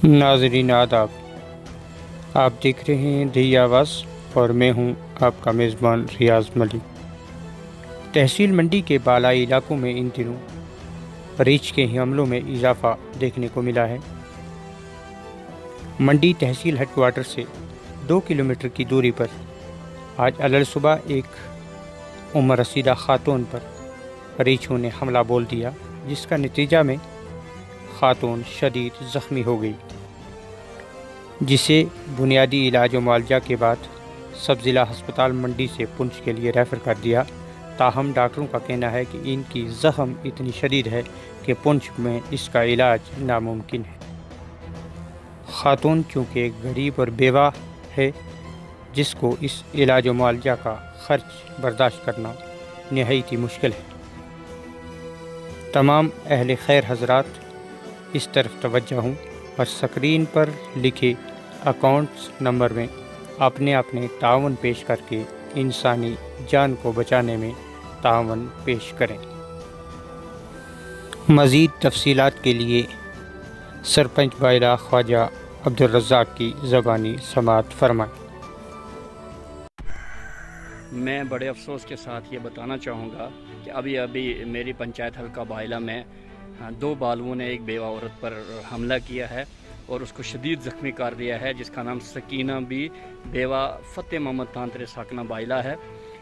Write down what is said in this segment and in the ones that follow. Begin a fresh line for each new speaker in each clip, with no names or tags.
ناظرین آداب، آپ دیکھ رہے ہیں دی آواز اور میں ہوں آپ کا میزبان ریاض ملک۔ تحصیل منڈی کے بالائی علاقوں میں ان دنوں ریچھ کے حملوں میں اضافہ دیکھنے کو ملا ہے۔ منڈی تحصیل ہیڈ کوارٹر سے 2 کلومیٹر کی دوری پر آج علل صبح ایک عمر رسیدہ خاتون پر ریچھوں نے حملہ بول دیا، جس کا نتیجہ میں خاتون شدید زخمی ہو گئی، جسے بنیادی علاج و معالجہ کے بعد سب ضلع ہسپتال منڈی سے پنچ کے لیے ریفر کر دیا۔ تاہم ڈاکٹروں کا کہنا ہے کہ ان کی زخم اتنی شدید ہے کہ پنچ میں اس کا علاج ناممکن ہے۔ خاتون چونکہ ایک غریب اور بیوہ ہے، جس کو اس علاج و معالجہ کا خرچ برداشت کرنا نہایت ہی مشکل ہے۔ تمام اہل خیر حضرات اس طرف توجہ ہوں اور سکرین پر لکھے اکاؤنٹس نمبر میں اپنے تعاون پیش کر کے انسانی جان کو بچانے میں تعاون پیش کریں۔ مزید تفصیلات کے لیے سرپنچ بائلہ خواجہ عبدالرزاق کی زبانی سماعت فرمائیں۔
میں بڑے افسوس کے ساتھ یہ بتانا چاہوں گا کہ ابھی میری پنچایت حلقہ بائلہ میں 2 بالوؤں نے ایک بیوہ عورت پر حملہ کیا ہے اور اس کو شدید زخمی کر دیا ہے، جس کا نام سکینہ بھی بیوہ فتح محمد تانترے ساکنہ بائلہ ہے۔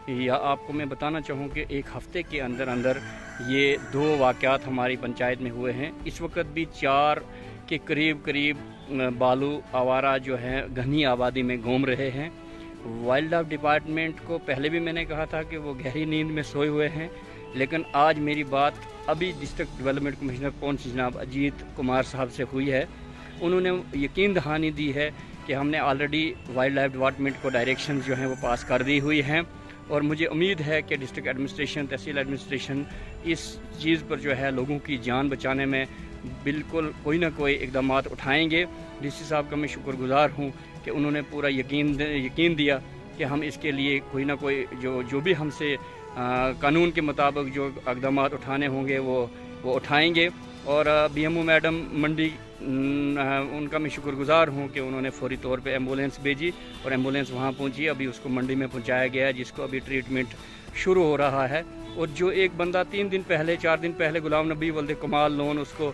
یا آپ کو میں بتانا چاہوں کہ ایک ہفتے کے اندر یہ 2 واقعات ہماری پنچایت میں ہوئے ہیں۔ اس وقت بھی 4 کے قریب بالو آوارہ جو ہیں گھنی آبادی میں گھوم رہے ہیں۔ وائلڈ لائف ڈپارٹمنٹ کو پہلے بھی میں نے کہا تھا کہ وہ گہری نیند میں سوئے ہوئے ہیں، لیکن آج میری بات ابھی ڈسٹرکٹ ڈیولپمنٹ کمشنر پونچھ جناب اجیت کمار صاحب سے ہوئی ہے۔ انہوں نے یقین دہانی دی ہے کہ ہم نے آلریڈی وائلڈ لائف ڈپارٹمنٹ کو ڈائریکشن جو ہیں وہ پاس کر دی ہوئی ہیں، اور مجھے امید ہے کہ ڈسٹرکٹ ایڈمنسٹریشن، تحصیل ایڈمنسٹریشن اس چیز پر جو ہے لوگوں کی جان بچانے میں بالکل کوئی نہ کوئی اقدامات اٹھائیں گے۔ ڈی سی صاحب کا میں شکر گزار ہوں کہ انہوں نے پورا یقین دیا کہ ہم اس کے لیے کوئی نہ کوئی جو بھی ہم سے قانون کے مطابق جو اقدامات اٹھانے ہوں گے وہ اٹھائیں گے۔ اور بی ایم او میڈم منڈی، ان کا میں شکر گزار ہوں کہ انہوں نے فوری طور پہ ایمبولینس بھیجی اور ایمبولینس وہاں پہنچی۔ ابھی اس کو منڈی میں پہنچایا گیا ہے، جس کو ابھی ٹریٹمنٹ شروع ہو رہا ہے۔ اور جو ایک بندہ 4 دن پہلے غلام نبی ولد کمال لون اس کو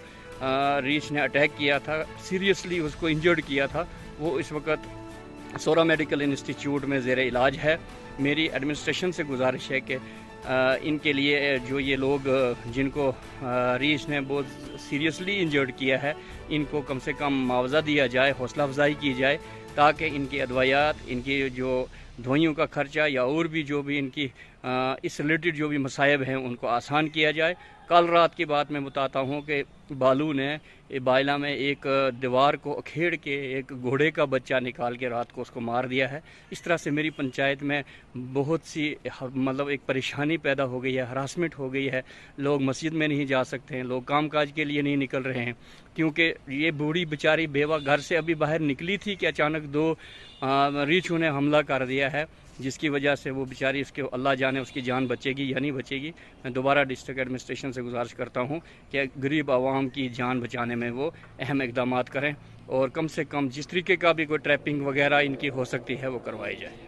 ریچھ نے اٹیک کیا تھا، سیریسلی اس کو انجرڈ کیا تھا، وہ اس وقت سورا میڈیکل انسٹیٹیوٹ میں زیر علاج ہے۔ میری ایڈمنسٹریشن سے گزارش ہے کہ ان کے لیے جو یہ لوگ جن کو ریچھ نے بہت سیریسلی انجرڈ کیا ہے، ان کو کم سے کم معاوضہ دیا جائے، حوصلہ افزائی کی جائے، تاکہ ان کی ادویات، ان کی جو دوائیوں کا خرچہ یا اور بھی جو بھی ان کی اس ریلیٹڈ جو بھی مصائب ہیں ان کو آسان کیا جائے۔ کل رات کی بات میں بتاتا ہوں کہ بالو نے بائلہ میں ایک دیوار کو اکھیڑ کے ایک گھوڑے کا بچہ نکال کے رات کو اس کو مار دیا ہے۔ اس طرح سے میری پنچایت میں بہت سی ایک پریشانی پیدا ہو گئی ہے، ہراسمنٹ ہو گئی ہے۔ لوگ مسجد میں نہیں جا سکتے ہیں، لوگ کام کاج کے لیے نہیں نکل رہے ہیں، کیونکہ یہ بوڑھی بیچاری بیوہ گھر سے ابھی باہر نکلی تھی کہ اچانک 2 ریچھوں نے حملہ کر دیا ہے، جس کی وجہ سے وہ بیچاری، اس کے اللہ جانے اس کی جان بچے گی یا نہیں بچے گی۔ میں دوبارہ ڈسٹرکٹ ایڈمنسٹریشن سے گزارش کرتا ہوں کہ غریب عوام کی جان بچانے میں وہ اہم اقدامات کریں، اور کم سے کم جس طریقے کا بھی کوئی ٹریپنگ وغیرہ ان کی ہو سکتی ہے وہ کروائی جائے۔